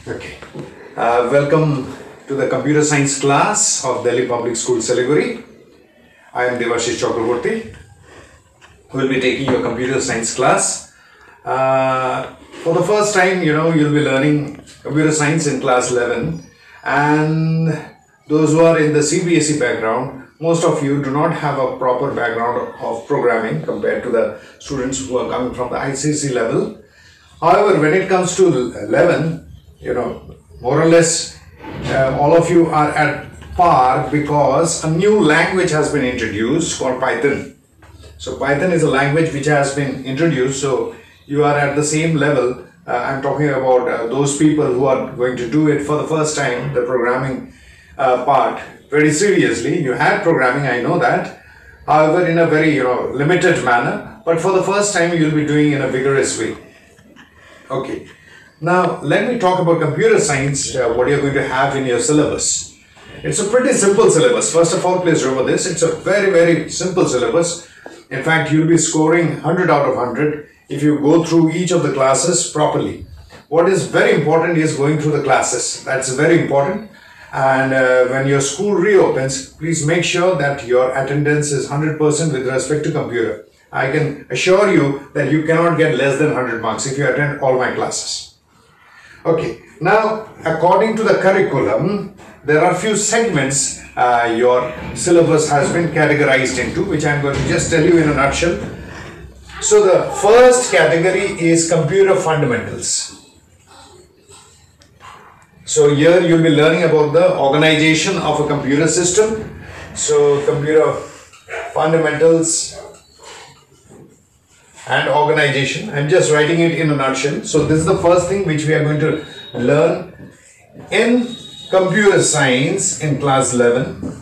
Okay. Welcome to the computer science class of Delhi Public School Siliguri. I am Devashis Chakraborty, who will be taking your computer science class. For the first time, you'll be learning computer science in class 11, and those who are in the CBSE background, most of you do not have a proper background of programming compared to the students who are coming from the ICSE level. However, when it comes to 11, more or less all of you are at par because a new language has been introduced called Python. So Python is a language which has been introduced, so you are at the same level. I'm talking about those people who are going to do it for the first time, the programming part, very seriously. You had programming, I know that, however in a very limited manner, but for the first time you'll be doing in a vigorous way. Okay, now let me talk about computer science, what you're going to have in your syllabus. It's a pretty simple syllabus. First of all, please remember this, it's a very simple syllabus. In fact, you'll be scoring 100 out of 100 if you go through each of the classes properly. What is very important is going through the classes. That's very important. And when your school reopens, please make sure that your attendance is 100% with respect to computer. I can assure you that you cannot get less than 100 marks if you attend all my classes. Okay, now according to the curriculum, there are few segments your syllabus has been categorized into, which I'm going to just tell you in a nutshell. So the first category is computer fundamentals. So here you'll be learning about the organization of a computer system. So computer fundamentals and organization. I'm just writing it in a nutshell. So this is the first thing which we are going to learn in computer science in class 11.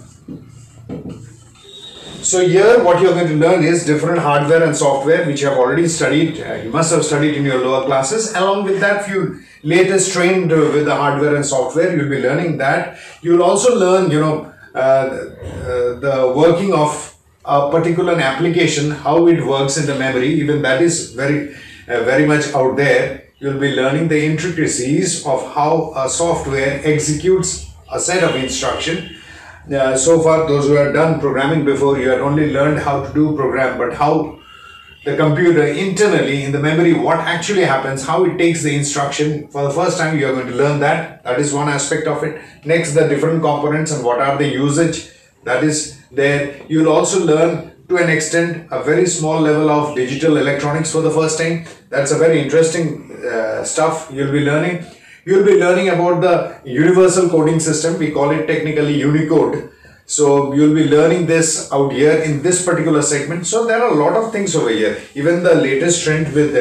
So here what you're going to learn is different hardware and software which you have already studied. You must have studied in your lower classes. Along with that, few latest trained with the hardware and software, you'll be learning that. You'll also learn, the working of a particular application, how it works in the memory. Even that is very much out there. You'll be learning the intricacies of how a software executes a set of instruction. So far, those who have done programming before, you had only learned how to do program, but how the computer internally in the memory, what actually happens, how it takes the instruction. For the first time, you are going to learn that. That is one aspect of it. Next, the different components and what are the usage. That is there. You'll also learn to an extent a very small level of digital electronics for the first time. That's a very interesting stuff you'll be learning. You'll be learning about the universal coding system. We call it technically Unicode. So you'll be learning this out here in this particular segment. So there are a lot of things over here. Even the latest trend with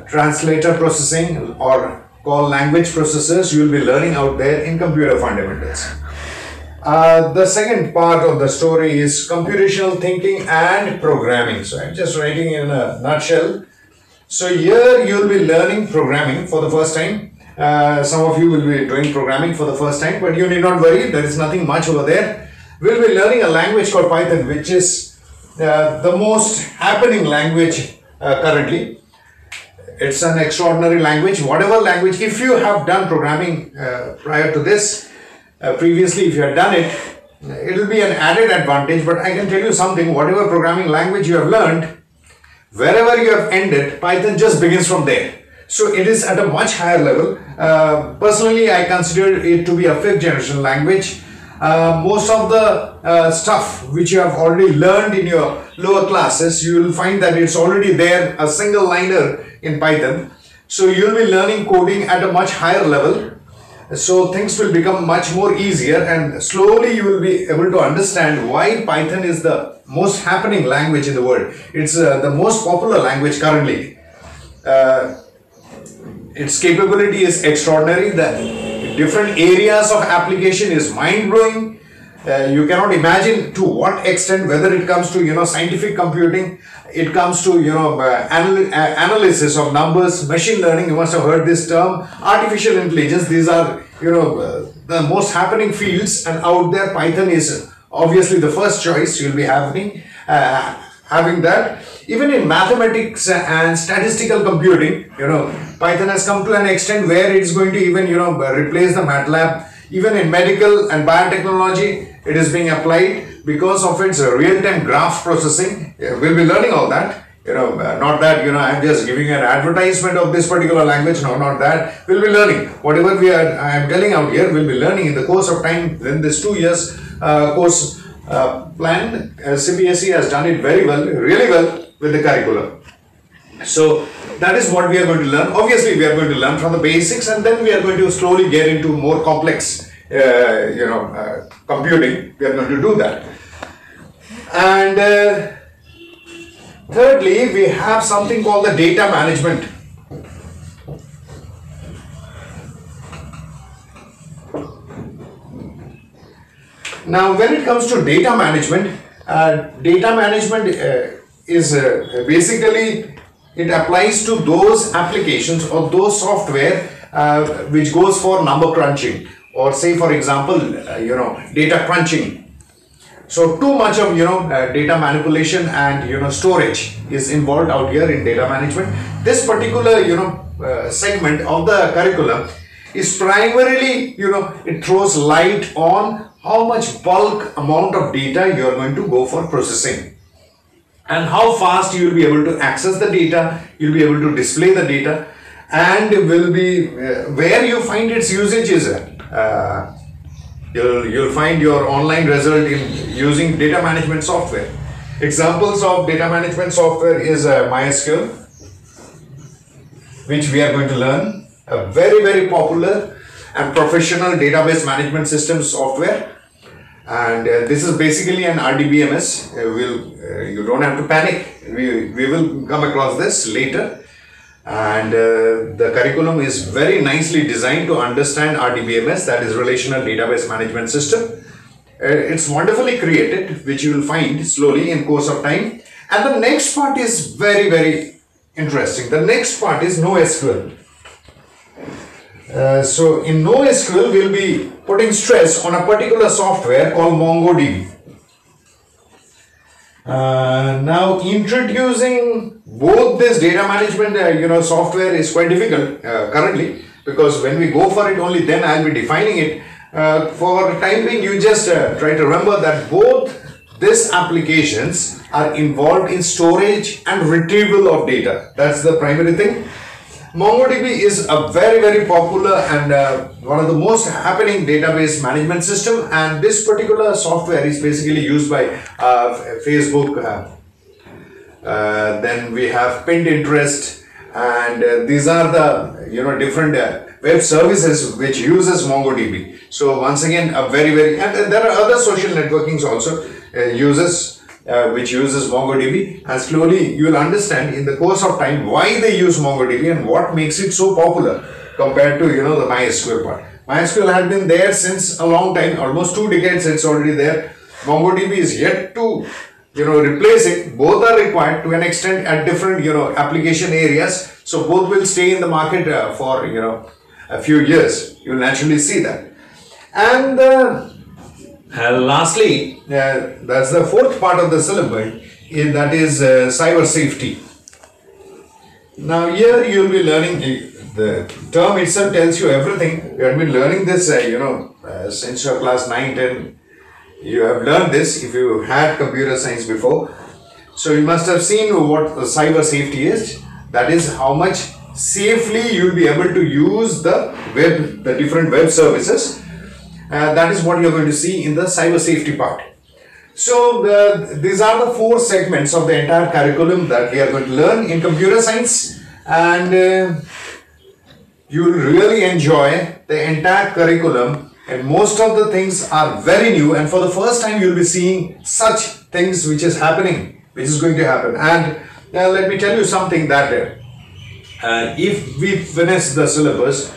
translator processing or called language processors, you'll be learning out there in computer fundamentals. The second part of the story is computational thinking and programming. So I'm just writing in a nutshell. So here you'll be learning programming for the first time. Some of you will be doing programming for the first time, but you need not worry, there is nothing much over there. We'll be learning a language called Python, which is the most happening language currently. It's an extraordinary language. Whatever language, if you have done programming prior to this, previously if you have done it, it will be an added advantage. But I can tell you something, whatever programming language you have learned, wherever you have ended, Python just begins from there. So it is at a much higher level. Personally, I consider it to be a 5th generation language. Most of the stuff which you have already learned in your lower classes, you will find that it's already there, a single liner in Python. So you'll be learning coding at a much higher level. So things will become much more easier, and slowly you will be able to understand why Python is the most happening language in the world. It's the most popular language currently. Its capability is extraordinary. The different areas of application is mind-blowing. You cannot imagine to what extent, whether it comes to scientific computing, it comes to analysis of numbers, machine learning. You must have heard this term, artificial intelligence. These are the most happening fields, and out there Python is obviously the first choice you'll be having. having that. Even in mathematics and statistical computing, Python has come to an extent where it's going to even, replace the MATLAB. Even in medical and biotechnology, it is being applied because of its real-time graph processing. We'll be learning all that. Not that, I'm just giving an advertisement of this particular language. No, not that. We'll be learning. Whatever I am telling out here, we'll be learning in the course of time. Then this 2 years course plan, CBSE has done it very well, really well with the curriculum. So that is what we are going to learn. Obviously, we are going to learn from the basics, and then we are going to slowly get into more complex, computing. We are going to do that. And thirdly, we have something called the data management. Now, when it comes to data management is basically, it applies to those applications or those software which goes for number crunching, or say for example, data crunching. So too much of data manipulation and storage is involved out here in data management. This particular segment of the curriculum is primarily it throws light on how much bulk amount of data you are going to go for processing, and how fast you will be able to access the data, you will be able to display the data, and will be where you find its usage is you'll find your online result in using data management software. Examples of data management software is MySQL, which we are going to learn, a very, very popular and professional database management system software. And this is basically an RDBMS. You don't have to panic. We will come across this later. And the curriculum is very nicely designed to understand RDBMS, that is Relational Database Management System. It's wonderfully created, which you will find slowly in course of time. And the next part is very, very interesting. The next part is NoSQL. So in NoSQL, we'll be putting stress on a particular software called MongoDB. Now introducing both this data management software is quite difficult currently, because when we go for it, only then I'll be defining it. For the time being, you just try to remember that both these applications are involved in storage and retrieval of data. That's the primary thing. MongoDB is a very, very popular and one of the most happening database management system, and this particular software is basically used by Facebook. Then we have Pinterest, and these are the different web services which uses MongoDB. So once again, a very, very, and there are other social networkings also which uses MongoDB, and slowly you will understand in the course of time why they use MongoDB and what makes it so popular compared to the MySQL part. MySQL has been there since a long time, almost 2 decades it's already there. MongoDB is yet to replace it. Both are required to an extent at different application areas, so both will stay in the market for a few years. You will naturally see that. And lastly, that's the fourth part of the syllabus, that is cyber safety. Now here you will be learning, the term itself tells you everything. You have been learning this since your class 9, 10. You have learned this if you had computer science before. So you must have seen what cyber safety is. That is how much safely you will be able to use the different web services. That is what you are going to see in the cyber safety part. So these are the 4 segments of the entire curriculum that we are going to learn in computer science, and you will really enjoy the entire curriculum, and most of the things are very new, and for the first time you will be seeing such things which is happening, which is going to happen. And let me tell you something, that if we finish the syllabus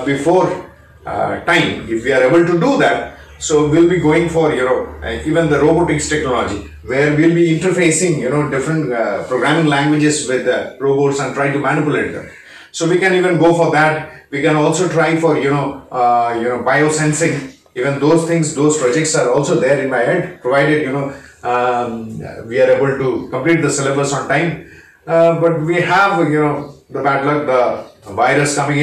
before time, if we are able to do that, so we'll be going for even the robotics technology, where we'll be interfacing different programming languages with robots and try to manipulate them. So we can even go for that. We can also try for biosensing, Even those things, those projects are also there in my head, provided we are able to complete the syllabus on time. But we have the bad luck, the virus coming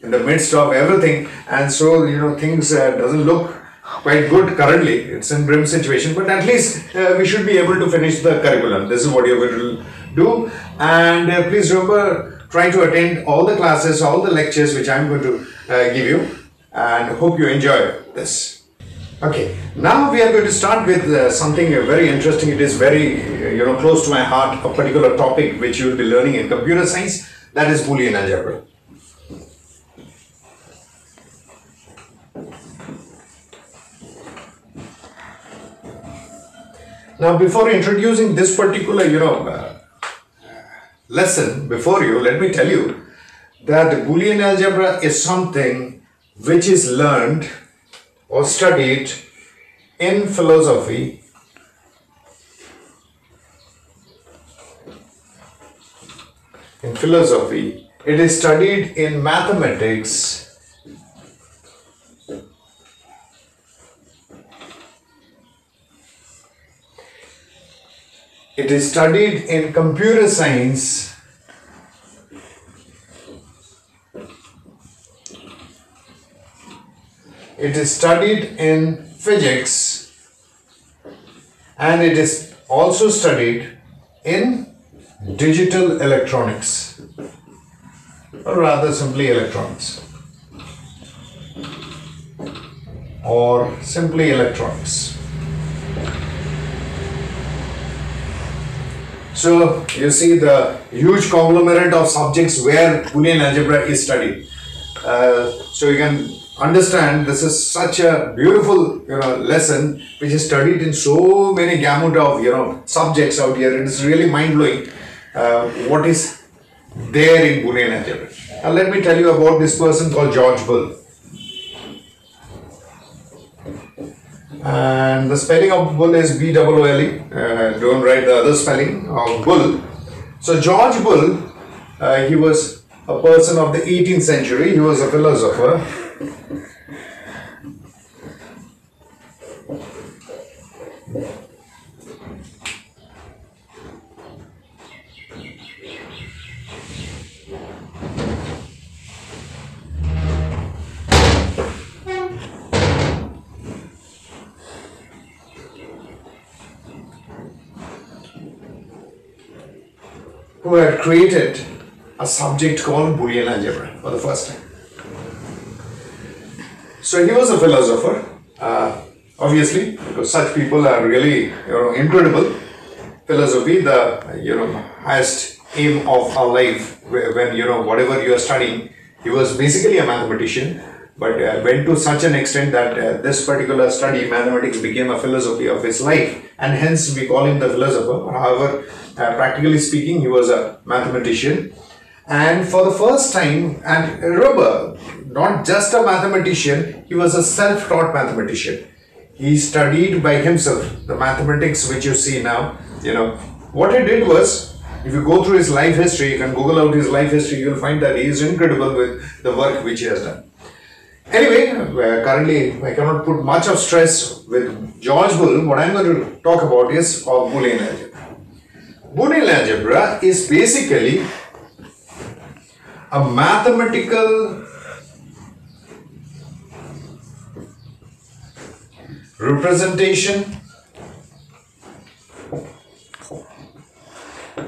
in the midst of everything, and so things doesn't look quite good currently. It's in grim situation, but at least we should be able to finish the curriculum. This is what you're going to do, and please remember, try to attend all the classes, all the lectures which I'm going to give you, and hope you enjoy this. Okay, now we are going to start with something very interesting. It is very close to my heart, a particular topic which you will be learning in computer science, that is Boolean algebra. Now, before introducing this particular lesson before you, let me tell you that Boolean algebra is something which is learned or studied in philosophy, it is studied in mathematics, it is studied in computer science, it is studied in physics, and it is also studied in digital electronics, or rather simply electronics, or simply electronics. So you see the huge conglomerate of subjects where Boolean algebra is studied. So you can understand this is such a beautiful lesson which is studied in so many gamut of subjects out here. It is really mind-blowing what is there in Boolean algebra. Now let me tell you about this person called George Bull. And the spelling of Bull is B-O-O-L-E. Don't write the other spelling of Bull. So George Bull, he was a person of the 18th century. He was a philosopher. Who had created a subject called Boolean algebra for the first time. So he was a philosopher, obviously, because such people are really incredible. Philosophy, the highest aim of our life, when whatever you are studying. He was basically a mathematician, but went to such an extent that this particular study, mathematics, became a philosophy of his life, and hence we call him the philosopher. However, practically speaking, he was a mathematician, and for the first time, and remember, not just a mathematician, he was a self-taught mathematician. He studied by himself the mathematics which you see now. What he did was, if you go through his life history, you can Google out his life history, you will find that he is incredible with the work which he has done. Anyway, currently I cannot put much of stress with George Bull. What I am going to talk about is of Boolean algebra. Boolean algebra is basically a mathematical representation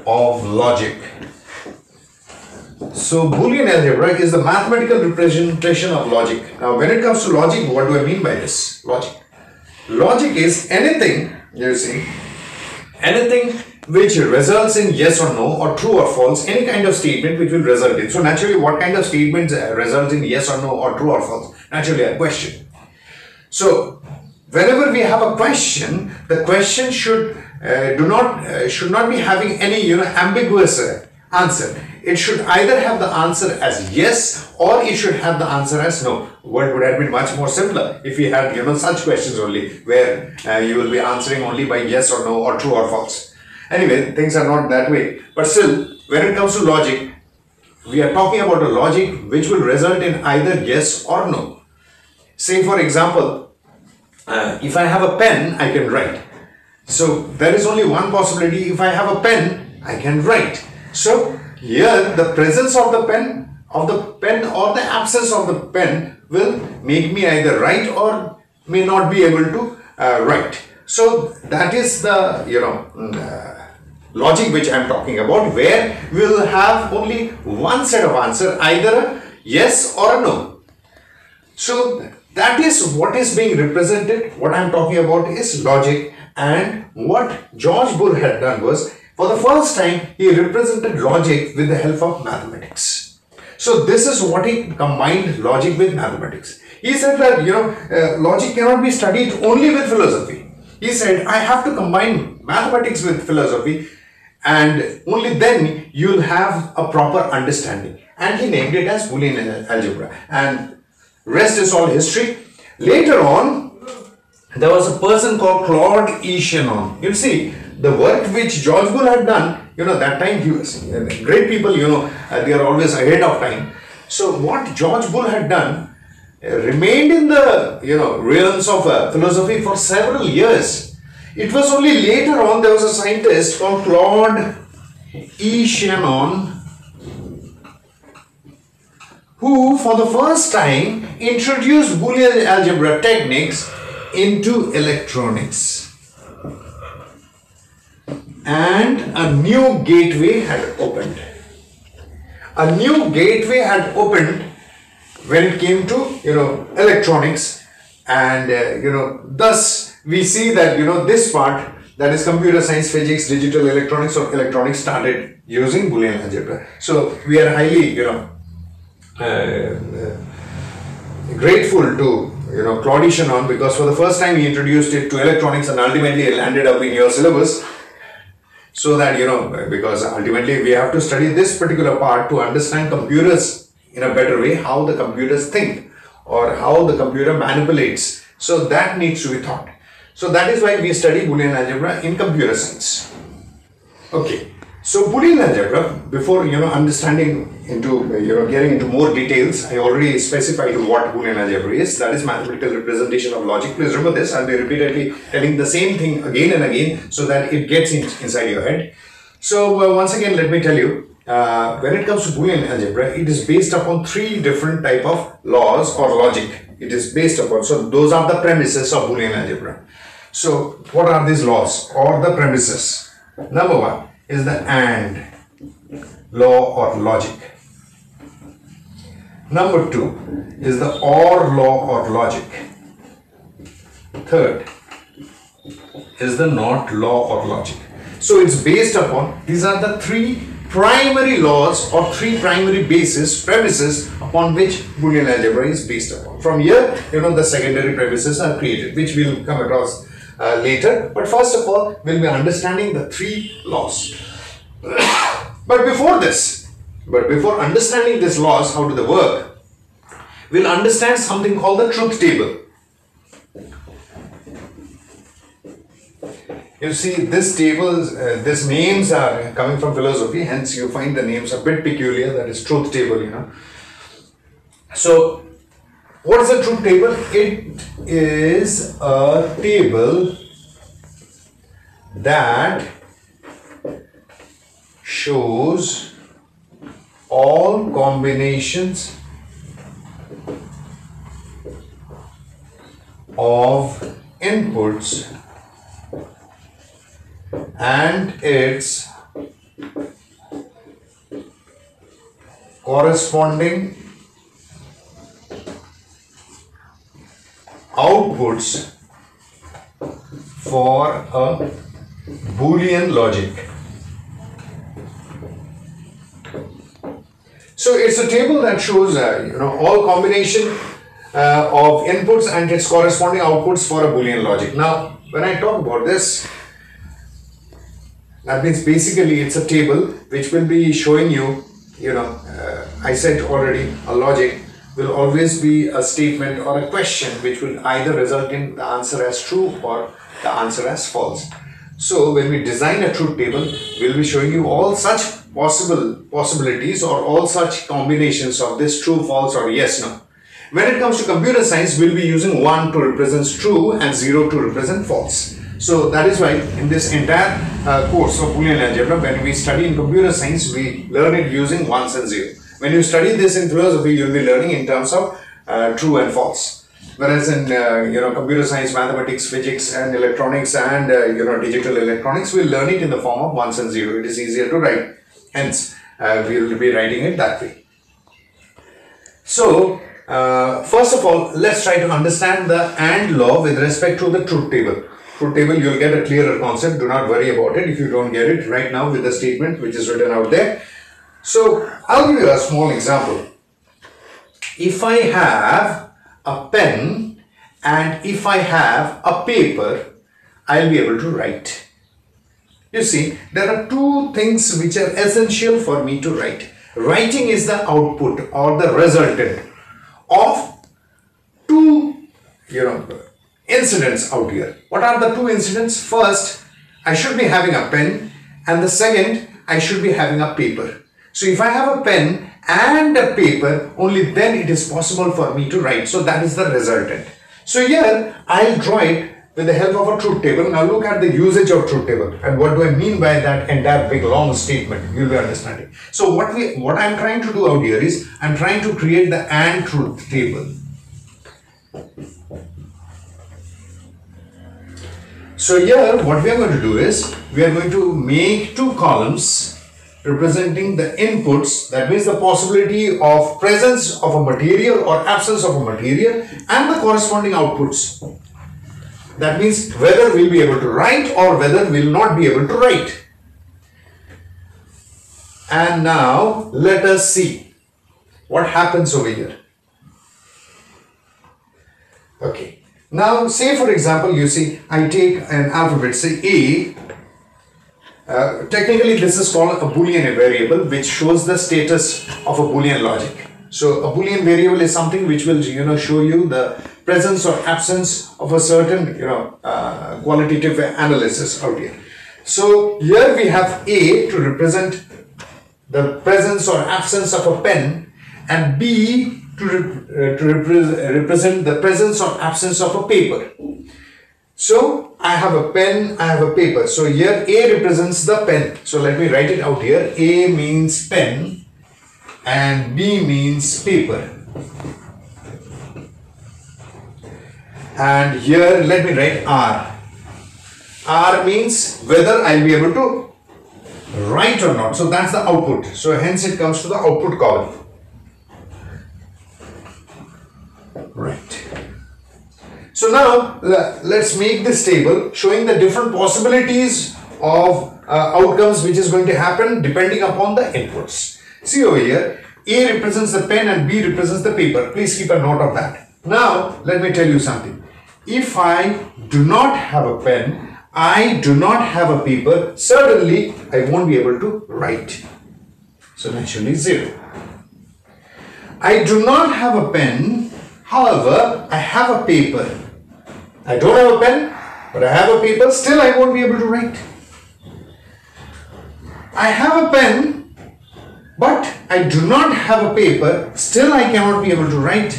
of logic. So Boolean algebra is the mathematical representation of logic. Now when it comes to logic, what do I mean by this? Logic is anything, you see, anything which results in yes or no, or true or false, any kind of statement which will result in. So naturally, what kind of statements result in yes or no, or true or false? Naturally, a question. So whenever we have a question, the question should not be having any ambiguous answer. It should either have the answer as yes, or it should have the answer as no. What would have been much more simpler if we had such questions only, where you will be answering only by yes or no, or true or false. Anyway, things are not that way. But still, when it comes to logic, we are talking about a logic which will result in either yes or no. Say for example, if I have a pen, I can write. So there is only one possibility. If I have a pen, I can write. So here the presence of the pen or the absence of the pen will make me either write or may not be able to write. So that is the logic which I am talking about, where we will have only one set of answer, either a yes or a no. So that is what is being represented. What I am talking about is logic, and what George Boole had done was, for the first time, he represented logic with the help of mathematics. So this is what he combined logic with mathematics. He said that logic cannot be studied only with philosophy. He said, I have to combine mathematics with philosophy, and only then you will have a proper understanding. And he named it as Boolean Algebra. And rest is all history. Later on, there was a person called Claude E. Shannon. You see, the work which George Boole had done, that time he was great people, they are always ahead of time. So what George Boole had done remained in the realms of philosophy for several years. It was only later on there was a scientist called Claude E. Shannon who for the first time introduced Boolean algebra techniques into electronics. And a new gateway had opened. A new gateway had opened when it came to electronics, and thus we see that this part, that is computer science, physics, digital electronics or electronics, started using Boolean algebra. So we are highly grateful to Claude E. Shannon, because for the first time he introduced it to electronics, and ultimately it landed up in your syllabus. So that because ultimately we have to study this particular part to understand computers in a better way, how the computers think or how the computer manipulates. So that needs to be taught. So that is why we study Boolean algebra in computer science. Okay, so Boolean algebra, before understanding into getting into more details, I already specified what Boolean algebra is. That is mathematical representation of logic. Please remember this. I'll be repeatedly telling the same thing again and again so that it gets inside your head. So once again, let me tell you, when it comes to Boolean algebra, it is based upon three different type of laws or logic. It is based upon, so those are the premises of Boolean algebra. So what are these laws or the premises? Number one is the AND law or logic. Number two is the OR law or logic. Third is the NOT law or logic. So it's based upon, these are the three primary laws or three primary premises upon which Boolean algebra is based upon. From here, the secondary premises are created, which we'll come across later. But first of all, we'll be understanding the three laws. But before understanding these laws, how do they work, we'll understand something called the truth table. You see, this table, these names are coming from philosophy, hence you find the names a bit peculiar. That is truth table, So, what is a truth table? It is a table that shows all combinations of inputs and its corresponding outputs for a Boolean logic. So it's a table that shows all combination of inputs and its corresponding outputs for a Boolean logic. Now when I talk about this, that means basically it's a table which will be showing you, I said already, a logic will always be a statement or a question which will either result in the answer as true or the answer as false. So when we design a truth table, we'll be showing you all such possibilities or all such combinations of this true, false or yes, no. When it comes to computer science, we'll be using 1 to represent true and 0 to represent false. So that is why in this entire course of Boolean Algebra, when we study in computer science, we learn it using 1s and 0. When you study this in philosophy, you'll be learning in terms of true and false. Whereas in computer science, mathematics, physics and electronics and digital electronics, we'll learn it in the form of 1s and 0. It is easier to write. Hence, we'll be writing it that way. So, first of all, let's try to understand the AND law with respect to the truth table. Truth table, you'll get a clearer concept. Do not worry about it if you don't get it right now with the statement which is written out there. So, I'll give you a small example. If I have a pen and if I have a paper, I'll be able to write. You see, there are two things which are essential for me to write. Writing is the output or the resultant of two, incidents out here. What are the two incidents? First, I should be having a pen, and the second, I should be having a paper. So if I have a pen and a paper, only then it is possible for me to write. So that is the resultant. So here, I'll draw it with the help of a truth table. Now look at the usage of truth table and what do I mean by that entire big long statement. You'll be understanding. So what I'm trying to do out here is I'm trying to create the AND truth table. So here what we are going to do is we are going to make two columns representing the inputs, that means the possibility of presence of a material or absence of a material, and the corresponding outputs. That means whether we'll be able to write or whether we'll not be able to write. And now let us see what happens over here. Okay. Now say for example, you see I take an alphabet, say A. Technically this is called a Boolean variable which shows the status of a Boolean logic. So a Boolean variable is something which will show you the presence or absence of a certain qualitative analysis out here. So here we have A to represent the presence or absence of a pen and B to represent the presence or absence of a paper. So I have a pen, I have a paper. So here A represents the pen. So let me write it out here. A means pen and B means paper. And here let me write R. R means whether I'll be able to write or not. So that's the output. So hence it comes to the output column. Right. So now let's make this table showing the different possibilities of outcomes which is going to happen depending upon the inputs. See over here, A represents the pen and B represents the paper. Please keep a note of that. Now let me tell you something. If I do not have a pen, I do not have a paper, certainly I won't be able to write. So naturally 0. I do not have a pen, however, I have a paper. I don't have a pen, but I have a paper, still I won't be able to write. I have a pen, but I do not have a paper, still I cannot be able to write.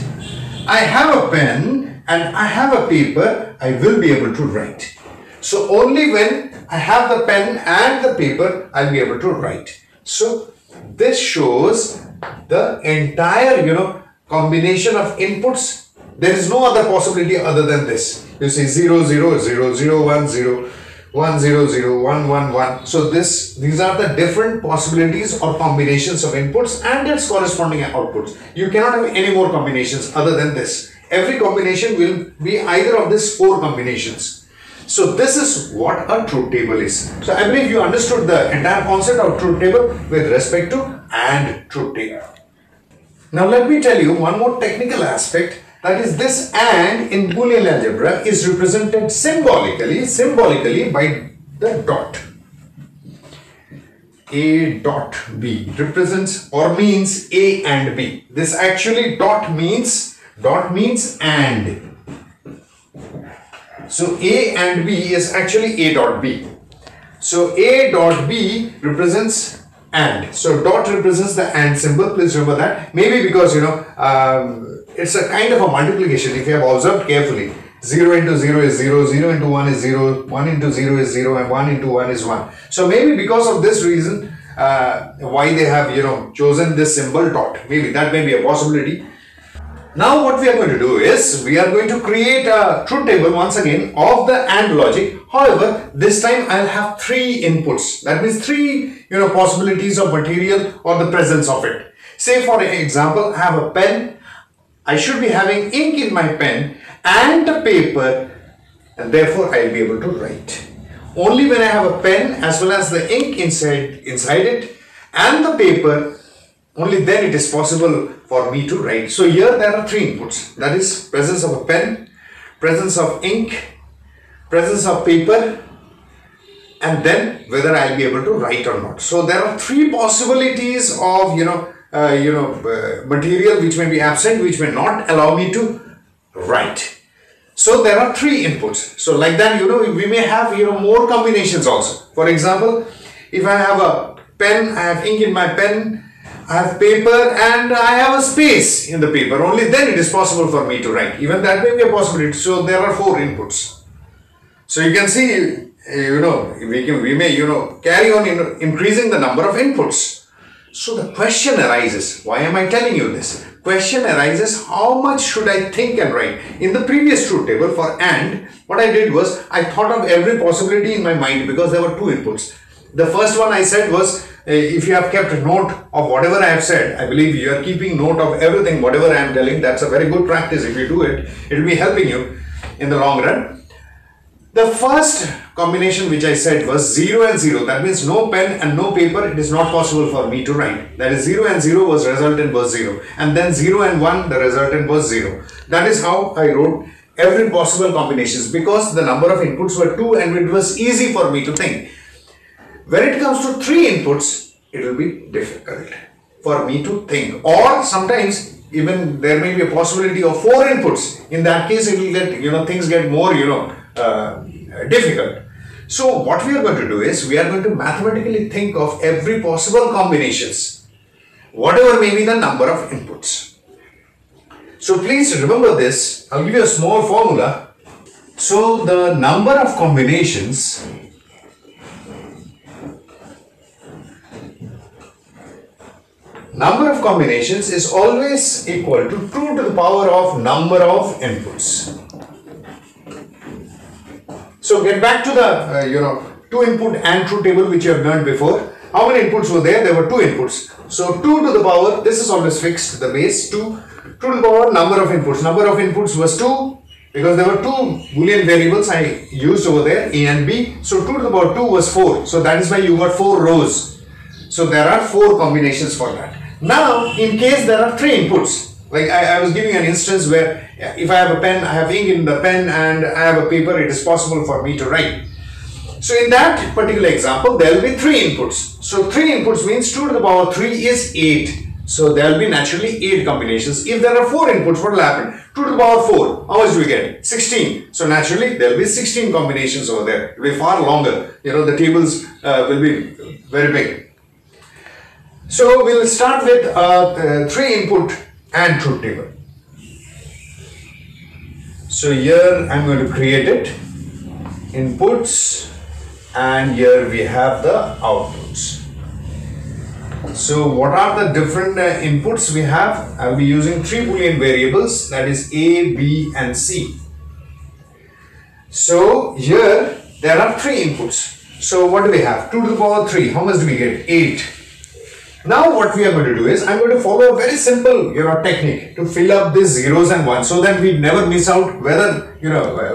I have a pen and I have a paper, I will be able to write. So only when I have the pen and the paper, I'll be able to write. So this shows the entire, combination of inputs. There is no other possibility other than this. You see 0, 0, 0, 0, 1, 0, 1, 0, 0, 1, 1, 1. So these are the different possibilities or combinations of inputs and its corresponding outputs. You cannot have any more combinations other than this. Every combination will be either of these 4 combinations. So this is what a truth table is. So I believe you understood the entire concept of truth table with respect to AND truth table. Now let me tell you one more technical aspect. That is, this AND in Boolean algebra is represented symbolically by the dot. A dot B represents or means A and B. This actually dot means AND. So A and B is actually A dot B. So A dot B represents and. So dot represents the and symbol. Please remember that. Maybe because it's a kind of a multiplication. If you have observed carefully, 0 into 0 is 0, 0 into 1 is 0, 1 into 0 is 0, and 1 into 1 is 1. So maybe because of this reason, why they have chosen this symbol dot. Maybe that may be a possibility. Now what we are going to do is we are going to create a truth table once again of the AND logic. However, this time I'll have 3 inputs. That means 3 possibilities of material or the presence of it. Say for example, I have a pen. I should be having ink in my pen and a paper, and therefore I'll be able to write. Only when I have a pen as well as the ink inside it and the paper, only then it is possible for me to write. So here there are 3 inputs. That is presence of a pen, presence of ink, presence of paper, and then whether I'll be able to write or not. So there are 3 possibilities of material which may be absent, which may not allow me to write. So there are 3 inputs. So like that, we may have more combinations also. For example, if I have a pen, I have ink in my pen, I have paper, and I have a space in the paper. Only then it is possible for me to write. Even that may be a possibility. So there are 4 inputs. So you can see, we may carry on increasing the number of inputs. So the question arises, why am I telling you this? Question arises, how much should I think and write? In the previous truth table for AND, what I did was I thought of every possibility in my mind because there were 2 inputs. The first one I said was, if you have kept note of whatever I have said, I believe you are keeping note of everything, whatever I am telling. That's a very good practice. If you do it, it will be helping you in the long run. The first combination which I said was 0 and 0. That means no pen and no paper. It is not possible for me to write. That is 0 and 0 was resultant was 0. And then 0 and 1, the resultant was 0. That is how I wrote every possible combinations because the number of inputs were 2 and it was easy for me to think. When it comes to 3 inputs, it will be difficult for me to think. Or sometimes even there may be a possibility of 4 inputs. In that case, it will get, things get more, difficult. So what we are going to do is we are going to mathematically think of every possible combinations, whatever may be the number of inputs. So please remember this. I'll give you a small formula. So the number of combinations is always equal to 2 to the power of number of inputs. So get back to the 2 input AND truth table which you have learned before. How many inputs were there? There were 2 inputs. So 2 to the power, this is always fixed, the base 2 to the power number of inputs. Number of inputs was 2 because there were 2 Boolean variables I used over there, A and B. So 2 to the power 2 was 4. So that is why you got 4 rows. So there are 4 combinations for that. Now, in case there are 3 inputs, like I was giving an instance where if I have a pen, I have ink in the pen and I have a paper, it is possible for me to write. So in that particular example, there will be 3 inputs. So 3 inputs means 2 to the power 3 is 8. So there will be naturally 8 combinations. If there are 4 inputs, what will happen? 2 to the power 4, how much do we get? 16. So naturally, there will be 16 combinations over there. It will be far longer. The tables will be very big. So we will start with 3 input AND truth table. So here I am going to create it, inputs, and here we have the outputs. So what are the different inputs we have? I will be using 3 Boolean variables, that is A, B and C. So here there are 3 inputs. So what do we have? 2 to the power 3, how much do we get? 8. Now what we are going to do is, I am going to follow a very simple technique to fill up these zeros and ones so that we never miss out whether,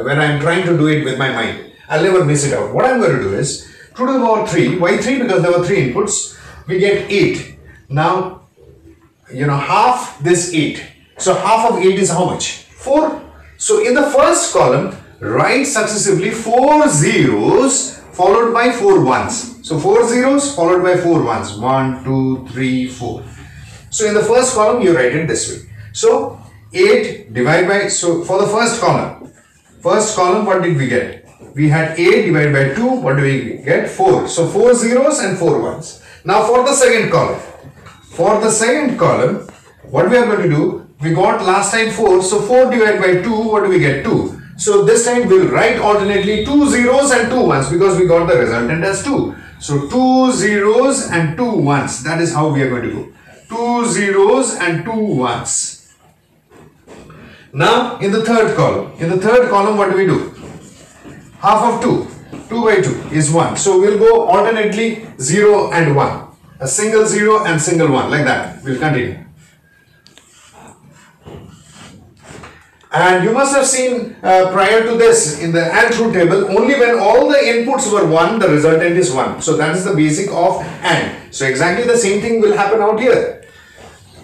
when I am trying to do it with my mind. I'll never miss it out. What I'm going to do is 2 to the power 3. Why 3? Because there were 3 inputs. We get 8. Now, half this 8. So half of 8 is how much? 4. So in the first column, write successively 4 zeros followed by 4 ones. So 4 zeros followed by 4 ones. 1, 2, 3, 4. So in the first column, you write it this way. So 8 divided by, so for the first column, what did we get? We had 8 divided by 2, what do we get? 4. So 4 zeros and 4 ones. Now for the second column. For the second column, what we are going to do, we got last time 4. So 4 divided by 2, what do we get? 2. So this time we'll write alternately 2 zeros and 2 ones because we got the resultant as 2. So 2 zeros and 2 ones. That is how we are going to do. 2 zeros and 2 ones. Now in the third column, what do we do? Half of 2. 2 by 2 is 1. So we'll go alternately 0 and 1. A single 0 and single 1, like that. We'll continue. And you must have seen prior to this in the AND truth table, only when all the inputs were 1, the resultant is 1. So that is the basic of AND. So exactly the same thing will happen out here.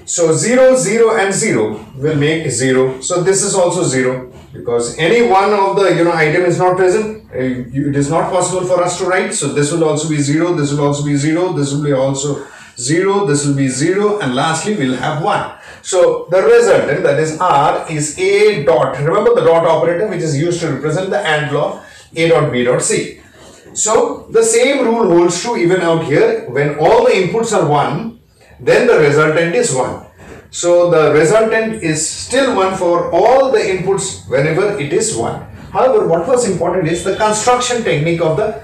So 0, 0 and 0 will make 0. So this is also 0 because any one of the item is not present. It is not possible for us to write. So this will also be 0, this will also be 0, this will be also 0, this will be 0, and lastly we'll have 1. So the resultant, that is R, is A dot. Remember the dot operator which is used to represent the AND law, A dot B dot C. So the same rule holds true even out here. When all the inputs are 1, then the resultant is 1. So the resultant is still 1 for all the inputs whenever it is 1. However, what was important is the construction technique of the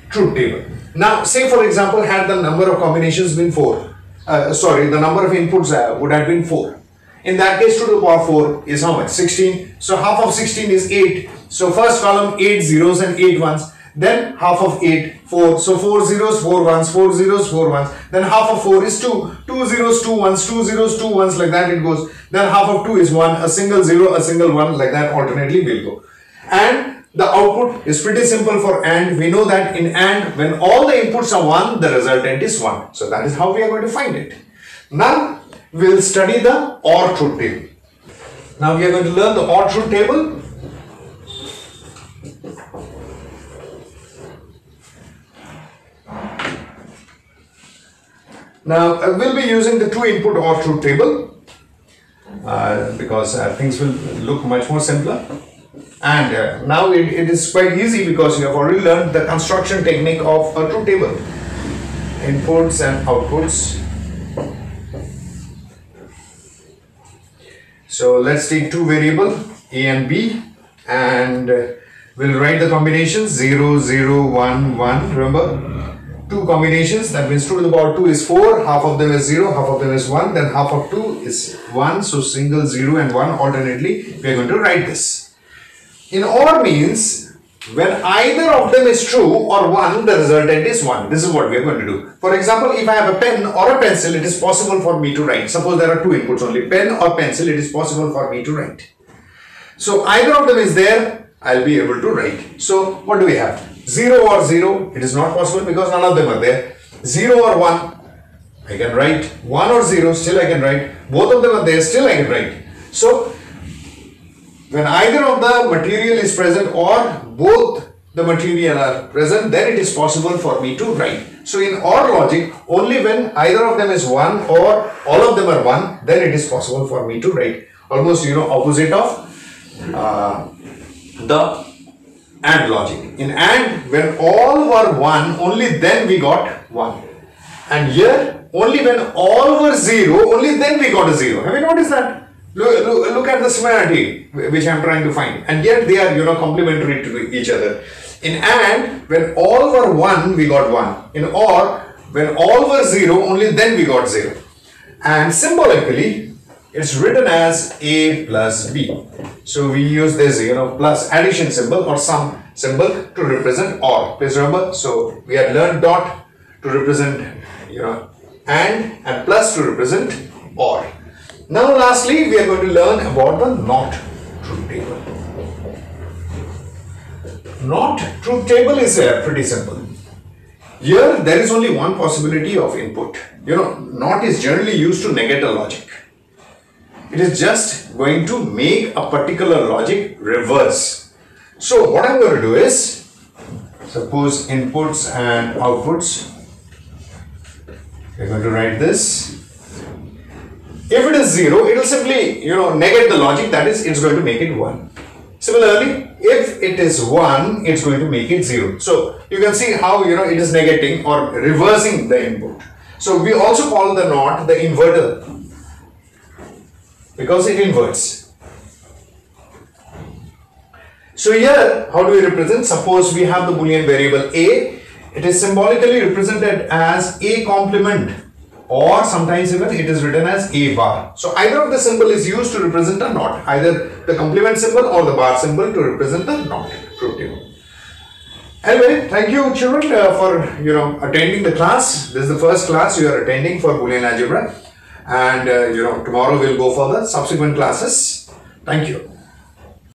truth table. Now, say for example, had the number of combinations been 4. The number of inputs would have been 4. In that case, 2 to the power 4 is how much? 16. So half of 16 is 8. So first column 8 zeros and 8 ones. Then half of 8, 4. So 4 zeros, 4 ones, 4 zeros, 4 ones. Then half of 4 is 2. 2 zeros, 2 ones, 2 zeros, 2 ones, like that it goes. Then half of 2 is 1, a single 0, a single 1, like that alternately will go. And the output is pretty simple for AND. We know that in AND, when all the inputs are 1, the resultant is 1. So that is how we are going to find it. Now, we will study the OR truth table. Now, we are going to learn the OR truth table. Now, we'll be using the 2-input OR truth table because things will look much more simpler. And now it is quite easy because you have already learned the construction technique of a truth table. Inputs and outputs. So let's take two variables, A and B, and we'll write the combinations 0, 0, 1, 1. Remember, two combinations, that means 2 to the power 2 is 4, half of them is 0, half of them is 1, then half of 2 is 1. So single 0 and 1 alternately, we are going to write this. In OR means when either of them is true or 1, the resultant is 1. This is what we are going to do. For example, if I have a pen or a pencil, it is possible for me to write. Suppose there are two inputs only, pen or pencil, it is possible for me to write. So either of them is there, I'll be able to write. So what do we have? 0 or 0, it is not possible because none of them are there. 0 or 1, I can write. 1 or 0, still I can write. Both of them are there, still I can write. So when either of the material is present or both the material are present, then it is possible for me to write. So in OR logic, only when either of them is 1 or all of them are 1, then it is possible for me to write. Almost, opposite of the AND logic. In AND, when all were 1, only then we got 1. And here, only when all were 0, only then we got a 0. Have you noticed that? Look at the similarity which I am trying to find, and yet they are complementary to each other. In AND, when all were 1, we got 1. In OR, when all were 0, only then we got 0. And symbolically, it's written as A plus B. So we use this plus addition symbol or sum symbol to represent OR. Please remember, so we had learned dot to represent and plus to represent OR. Now lastly, we are going to learn about the NOT truth table. NOT truth table is pretty simple. Here there is only one possibility of input. NOT is generally used to negate a logic. It is just going to make a particular logic reverse. So what I'm going to do is, suppose inputs and outputs, we're going to write this. If it is 0, it will simply, negate the logic, that is, it's going to make it 1. Similarly, if it is 1, it's going to make it 0. So, you can see how, it is negating or reversing the input. So we also call the not the inverter because it inverts. So here, how do we represent? Suppose we have the Boolean variable a. It is symbolically represented as a complement, or sometimes even it is written as a bar. So either of the symbol is used to represent a not, either the complement symbol or the bar symbol to represent the not. Anyway, thank you children for attending the class. This is the first class you are attending for Boolean Algebra, and tomorrow we'll go for the subsequent classes. Thank you.